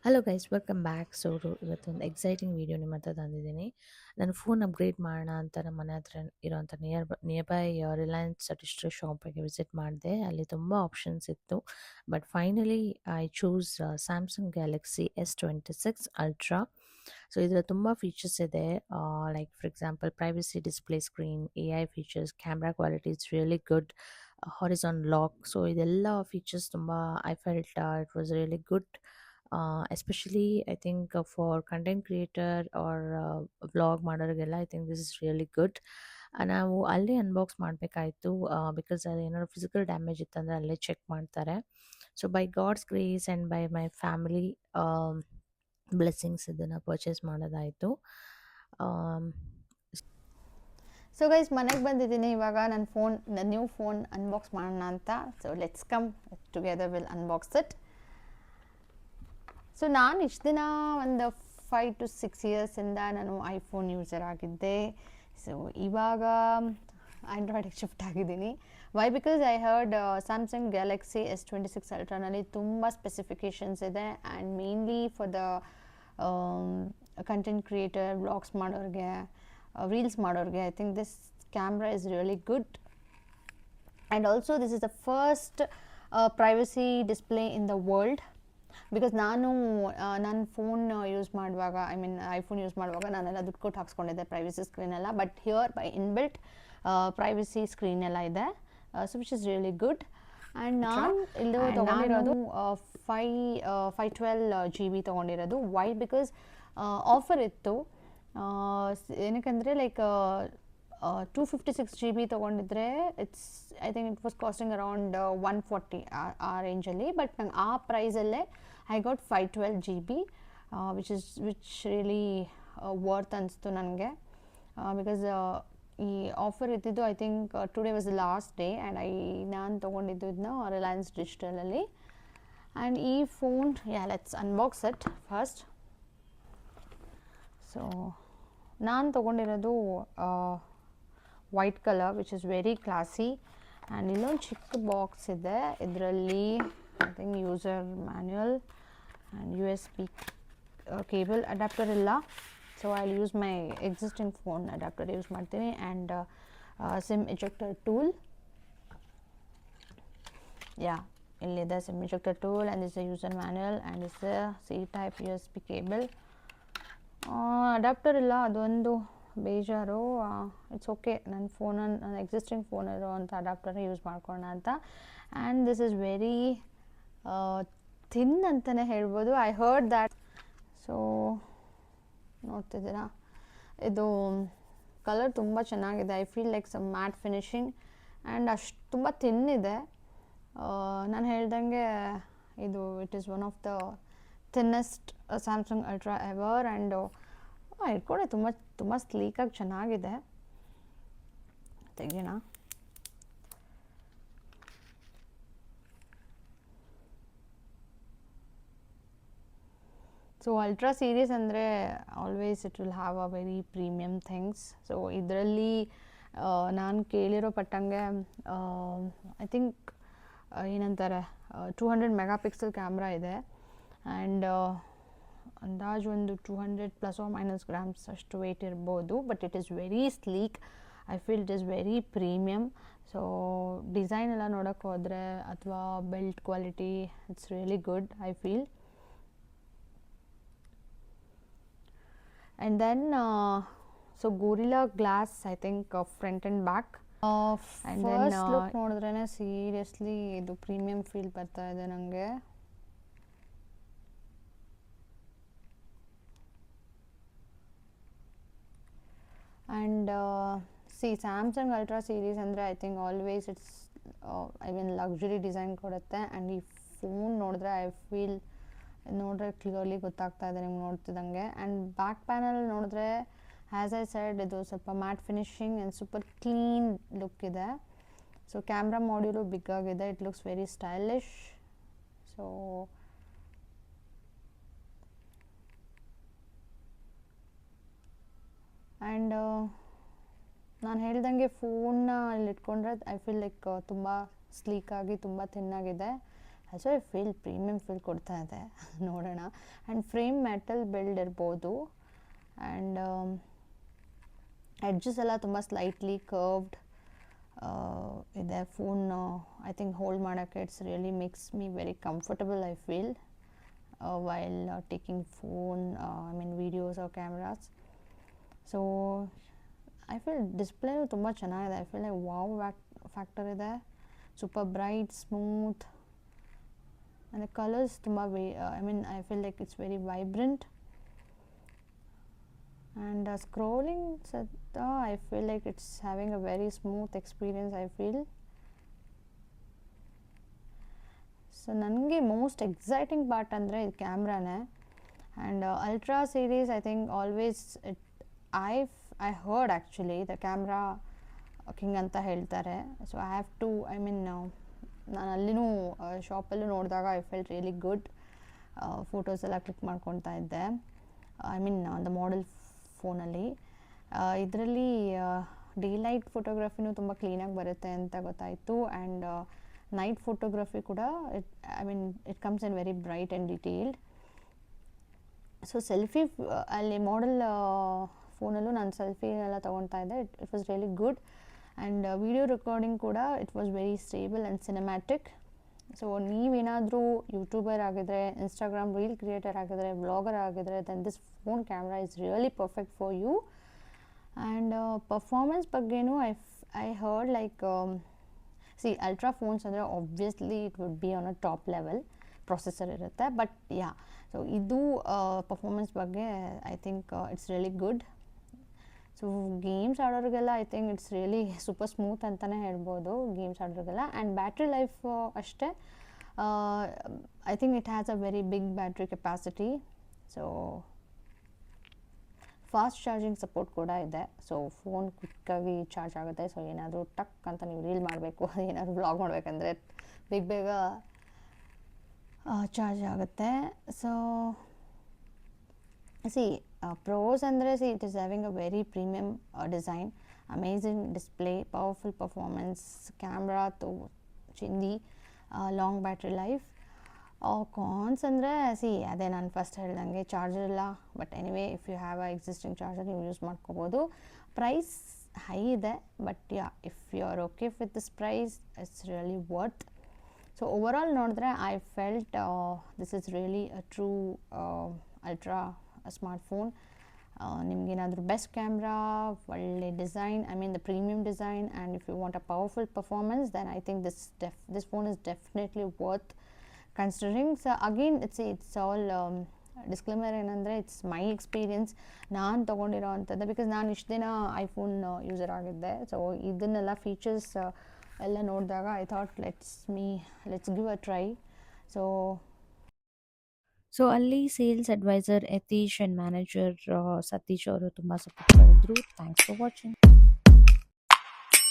Hello guys, welcome back. ಇವತ್ತೊಂದು exciting video ನಿಮ್ಮ ಹತ್ರ ತಂದಿದ್ದೀನಿ. ನಾನು ಫೋನ್ ಅಪ್ಗ್ರೇಡ್ ಮಾಡೋಣ ಅಂತ ನಮ್ಮ ಮನೆ ಹತ್ರ ಇರೋಂಥ ನಿಯರ್ ಬೈ ರಿಲಯನ್ಸ್ ಡಿಜಿಟಲ್ ಶಾಪಿಗೆ ವಿಸಿಟ್ ಮಾಡಿದೆ. ಅಲ್ಲಿ ತುಂಬ ಆಪ್ಷನ್ಸ್ ಇತ್ತು. But finally I choose Samsung Galaxy S26 Ultra. So ಇದರಲ್ಲಿ ತುಂಬ ಫೀಚರ್ಸ್ ಇದೆ. Like for example privacy display screen, AI features, camera quality it's really good, horizon lock. So ಇದೆಲ್ಲ features ತುಂಬ I felt it was really good. Especially I think for content creator or vlog ಮಾಡೋರಿಗೆಲ್ಲ I think this is really good. ನಾವು ಅಲ್ಲೇ unbox ಮಾಡಬೇಕಾಯಿತು, because ಅದು ಏನಾದ್ರು physical damage ಇತ್ತಂದರೆ ಅಲ್ಲೇ check ಮಾಡ್ತಾರೆ. So by God's grace and by my family blessings ಇದನ್ನು purchase ಮಾಡೋದಾಯಿತು. ಸೊ ಗೈಸ್, ಮನೆಗೆ ಬಂದಿದ್ದೀನಿ. ಇವಾಗ ನನ್ನ ನ್ಯೂ ಫೋನ್ ಅನ್ಬಾಕ್ಸ್ ಮಾಡೋಣ ಅಂತ. So let's come together will unbox it. So ನಾನು ಇಷ್ಟು ದಿನ ಒಂದು 5 to 6 ಇಯರ್ಸಿಂದ ನಾನು ಐಫೋನ್ ಯೂಸರ್ ಆಗಿದ್ದೆ. ಸೊ ಇವಾಗ ಆ್ಯಂಡ್ರಾಯ್ಡಿಗೆ ಶಿಫ್ಟ್ ಆಗಿದ್ದೀನಿ. Why? Because I heard Samsung Galaxy S26 ಅಲ್ಟ್ರಾನಲ್ಲಿ ತುಂಬ ಸ್ಪೆಸಿಫಿಕೇಷನ್ಸ್ ಇದೆ. And mainly for the content creator, vlogs ಮಾಡೋರಿಗೆ, ರೀಲ್ಸ್ ಮಾಡೋರಿಗೆ, I think this camera is really good. And also this is the first privacy display in the world. Because ನನ್ನ phone use ಮಾಡುವಾಗ, iPhone use ಮಾಡುವಾಗ ನಾನೆಲ್ಲ ದುಡ್ಡು ಕೊಟ್ಟು ಹಾಕ್ಸ್ಕೊಂಡಿದ್ದೆ privacy ಸ್ಕ್ರೀನೆಲ್ಲ. But here by inbuilt privacy screen ಎಲ್ಲ ಇದೆ. So which is really good. And ನಾನು ಇಲ್ಲಿ ತೊಗೊಂಡಿರೋದು 512 GB ತೊಗೊಂಡಿರೋದು. ವೈ? ಬಿಕಾಸ್ ಆಫರ್ ಇತ್ತು. ಏನಕ್ಕಂದರೆ ಲೈಕ್ 256 GB ತೊಗೊಂಡಿದ್ರೆ I think it was costing around 140 ಆ ರೇಂಜಲ್ಲಿ. ಬಟ್ ನಂಗೆ ಆ ಪ್ರೈಸಲ್ಲೇ I got 512 GB, which really worth ಅನಿಸ್ತು ನನಗೆ. ಬಿಕಾಸ್ ಈ ಆಫರ್ ಇದ್ದಿದ್ದು I think today was the last day. And ನಾನು ತೊಗೊಂಡಿದ್ದು ಇದನ್ನ ರಿಲಯನ್ಸ್ ಡಿಜಿಟಲಲ್ಲಿ. ಆ್ಯಂಡ್ ಈ phone, let's unbox it first. So ನಾನು ತೊಗೊಂಡಿರೋದು white colour, which is very classy. And ಇಲ್ಲೊಂದು ಚಿಕ್ಕ ಬಾಕ್ಸ್ ಇದೆ. ಇದರಲ್ಲಿ I think user manual and USB cable adapter ಇಲ್ಲ. So I use my existing phone adapter use ಮಾಡ್ತೀನಿ. And SIM ejector tool, ಇಲ್ಲಿದೆ SIM ejector tool. And this user manual and this C-type USB cable. Adapter ಇಲ್ಲ, ಅದೊಂದು ಬೇಜಾರು. It's okay, ನನ್ನ existing phone ಇರೋ ಅಂಥ ಅಡ್ಯಾಪ್ಟರ್ನ ಯೂಸ್ ಮಾಡ್ಕೊಳ್ಳೋಣ ಅಂತ. And this is very thin ಅಂತಲೇ ಹೇಳ್ಬೋದು. I heard that. ಸೊ ನೋಡ್ತಿದ್ದೀರಾ, ಇದು ಕಲರ್ ತುಂಬ ಚೆನ್ನಾಗಿದೆ. I feel like some matte finishing. And ಅಷ್ಟು ತುಂಬ ಥಿನ್ ಇದೆ. ನಾನು ಹೇಳ್ದಂಗೆ ಇದು it is one of the thinnest Samsung ultra ever. And ಇಟ್ಕೊಂಡೆ ತುಂಬ ಸ್ಲೀಕಾಗಿ ಚೆನ್ನಾಗಿದೆ. ತೆಗಿಯೋಣ. ಸೊ ಅಲ್ಟ್ರಾ ಸೀರೀಸ್ ಅಂದರೆ always it will have a very premium things. So ಇದರಲ್ಲಿ ನಾನು ಕೇಳಿರೋ ಪಟ್ಟಂಗೆ ಐ ಥಿಂಕ್ ಏನಂತಾರೆ 200 MP ಕ್ಯಾಮ್ರಾ ಇದೆ. ಆ್ಯಂಡ್ ಅಂದಾಜು ಒಂದು 200± ಅಷ್ಟು ವೆಯ್ಟ್ ಇರ್ಬೋದು. But it is very sleek. I feel it is very premium. So design ಎಲ್ಲ ನೋಡೋಕ್ಕೆ ಹೋದರೆ, ಅಥವಾ build quality, it's really good I feel. And then so Gorilla Glass, I think front and back. And then look ನೋಡಿದ್ರೇ seriously ಇದು premium feel ಬರ್ತಾ ಇದೆ ನನಗೆ. And Samsung Ultra series ಅಂದರೆ I think always it's luxury design ಕೊಡುತ್ತೆ. And ಈ phone ನೋಡಿದ್ರೆ I feel clearly ಗೊತ್ತಾಗ್ತಾ ಇದೆ ನಿಮ್ಗೆ ನೋಡ್ತಿದ್ದಂಗೆ. ಆ್ಯಂಡ್ ಬ್ಯಾಕ್ ಪ್ಯಾನಲ್ ನೋಡಿದ್ರೆ, ಆ್ಯಸ್ ಐ ಸೆಡ್, ಇದು ಸ್ವಲ್ಪ mat finishing and super clean look ಇದೆ. ಸೊ ಕ್ಯಾಮ್ರಾ ಮಾಡ್ಯೂಲು ಬಿಗ್ ಆಗಿದೆ. It looks very stylish. So and ನಾನು ಹೇಳ್ದಂಗೆ ಫೋನ್ನ ಇಲ್ಲಿ ಇಟ್ಕೊಂಡ್ರೆ ಐ ಫೀಲ್ ಲೈಕ್ ತುಂಬ ಸ್ಲೀಕಾಗಿ, ತುಂಬ ಥಿನ್ನಾಗಿದೆ. Also I feel premium feel ಕೊಡ್ತಾ ಇದೆ. ನೋಡೋಣ. ಆ್ಯಂಡ್ ಫ್ರೇಮ್ ಮೆಟಲ್ ಬಿಲ್ಡ್ ಇರ್ಬೋದು. ಆ್ಯಂಡ್ ಎಡ್ಜಸ್ ಎಲ್ಲ ತುಂಬ ಸ್ಲೈಟ್ಲಿ ಕರ್ವ್ಡ್ ಇದೆ. ಫೋನ್ ಐ ಥಿಂಕ್ ಹೋಲ್ಡ್ ಮಾಡೋಕ್ಕೆ it's really makes me very comfortable I feel while taking phone videos or cameras. So I feel display ತುಂಬ ಚೆನ್ನಾಗಿದೆ. I feel like wow factor ಇದೆ. Super bright, smooth, and the colors ತುಂಬ I feel like it's very vibrant. And scrolling I feel like it's having a very smooth experience I feel. So ನನಗೆ most exciting part ಅಂದರೆ ಇದು ಕ್ಯಾಮ್ರಾನೇ. And Ultra series I think always I heard actually the camera king ಅಂತ ಹೇಳ್ತಾರೆ. So I have to ನಾನು ಅಲ್ಲಿನೂ ಶಾಪಲ್ಲೂ ನೋಡಿದಾಗ I felt really good. Photos ಎಲ್ಲ ಕ್ಲಿಕ್ ಮಾಡ್ಕೊತಾ ಇದ್ದೆ ದ ಮಾಡೆಲ್ ಫೋನಲ್ಲಿ. ಇದರಲ್ಲಿ ಡೇ ಲೈಟ್ ಫೋಟೋಗ್ರಫಿನೂ ತುಂಬ ಕ್ಲೀನಾಗಿ ಬರುತ್ತೆ ಅಂತ ಗೊತ್ತಾಯಿತು. ಆ್ಯಂಡ್ ನೈಟ್ ಫೋಟೋಗ್ರಫಿ ಕೂಡ it comes in very bright and detailed. So selfie ಅಲ್ಲಿ ಮಾಡೆಲ್ ಫೋನಲ್ಲೂ ನಾನು ಸೆಲ್ಫಿ ಎಲ್ಲ ತೊಗೊಳ್ತಾ ಇದ್ದೆ. It was really good. And video recording ಕೂಡ it was very stable and cinematic. So ನೀವೇನಾದರೂ ಯೂಟ್ಯೂಬರ್ ಆಗಿದ್ರೆ, ಇನ್ಸ್ಟಾಗ್ರಾಮ್ ರೀಲ್ ಕ್ರಿಯೇಟರ್ ಆಗಿದ್ರೆ, ವ್ಲಾಗರ್ ಆಗಿದ್ರೆ, then this phone camera is really perfect for you. And performance ಬಗ್ಗೆನೂ I heard like ultra phones ಅಂದರೆ obviously it would be on a top level processor ಇರುತ್ತೆ. But so ಇದು performance ಬಗ್ಗೆ I think it's really good. So games ಆಡೋರಿಗೆಲ್ಲ I think it's really super smooth ಅಂತಲೇ ಹೇಳ್ಬೋದು games ಆಡೋರಿಗೆಲ್ಲ. And battery life ಅಷ್ಟೇ I think it has a very big battery capacity. So fast charging support ಕೂಡ ಇದೆ. So phone ಕ್ವಿಕ್ಕಾಗಿ charge ಆಗುತ್ತೆ. So ಏನಾದರೂ ಟಕ್ ಅಂತ ನೀವು ರೀಲ್ ಮಾಡಬೇಕು, ಏನಾದರೂ ವ್ಲಾಗ್ ಮಾಡಬೇಕಂದ್ರೆ ಬೇಗ ಚಾರ್ಜ್ ಆಗುತ್ತೆ. ಸೊ ಪ್ರೋಸ್ ಅಂದರೆ it is having a very premium design, amazing display, powerful performance, camera ಚಿಂದಿ, ಲಾಂಗ್ ಬ್ಯಾಟ್ರಿ ಲೈಫ್. ಕಾನ್ಸ್ ಅಂದರೆ ಅದೇ ನಾನು ಫಸ್ಟ್ ಹೇಳ್ದಂಗೆ ಚಾರ್ಜರ್ ಇಲ್ಲ. But anyway if you have a existing charger ನೀವು ಯೂಸ್ ಮಾಡ್ಕೋಬೋದು. ಪ್ರೈಸ್ ಹೈ ಇದೆ, but if you are okay with this price it's really worth. So overall ನೋಡಿದ್ರೆ I felt this is really a true ultra smartphone. ನಿಮಗೇನಾದರೂ best camera, ಒಳ್ಳೆ design, the premium design, and if you want a powerful performance, then I think this phone is definitely worth considering. So again it's all disclaimer ಏನಂದರೆ it's my experience, ನಾನು ತೊಗೊಂಡಿರೋ ಅಂಥದ್ದು. Because ನಾನು ಇಷ್ಟು ದಿನ iPhone user ಆಗಿದ್ದೆ. So ಇದನ್ನೆಲ್ಲ features ಎಲ್ಲ ನೋಡಿದಾಗ I thought let's give a try. So ಅಲ್ಲಿ sales advisor Yatish and manager Satish ಅವರು ತುಂಬ ಸಪೋರ್ಟ್ ಮಾಡಿದ್ರು. Thanks for watching.